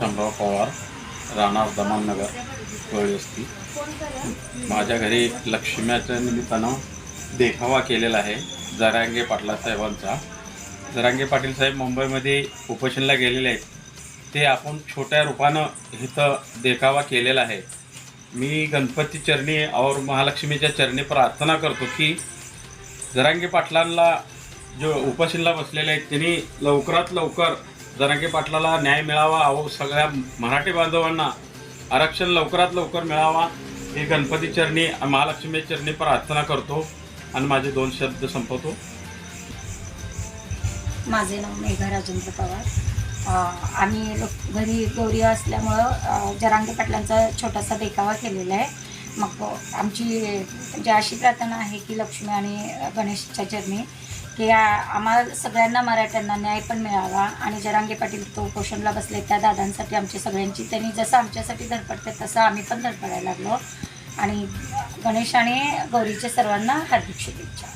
शामराव पवार, राहणार दमाननगर, गवळी वस्ती. माझ्या घरी लक्ष्म्याच्या निमित्तानं देखावा केलेला आहे जरांगे पाटील साहेबांचा. जरांगे पाटील साहेब मुंबईमध्ये उपोषणाला गेलेले आहेत. ते आपण छोट्या रूपानं इथं देखावा केलेला आहे. मी गणपती चरणी और महालक्ष्मीच्या चरणी प्रार्थना करतो की जरांगे पाटलांना जो उपोषणाला बसलेले आहेत त्यांनी लवकरात लवकर जरांगे पाटलाला न्याय मिळावा. अहो सगळ्या मराठी बांधवांना आरक्षण लवकरात लवकर मिळावा हे गणपती चरणी महालक्ष्मी चरणी प्रार्थना करतो आणि माझे 2 शब्द संपवतो. माझे नाव मेघा राजेंद्र पवार. आम्ही घरी गौरी असल्यामुळं जरांगे पाटलांचा छोटासा देखावा केलेला आहे. मग आमची म्हणजे अशी प्रार्थना आहे की लक्ष्मी आणि गणेशच्या चरणी की आम्हाला सगळ्यांना मराठ्यांना न्याय पण मिळावा आणि जरांगे पाटील तो उपोषणला बसले त्या दादांसाठी आमच्या सगळ्यांची त्यांनी जसं आमच्यासाठी धडपडते तसं आम्ही पण धडपडायला लागलो. आणि गणेश आणि गौरीच्या सर्वांना हार्दिक शुभेच्छा.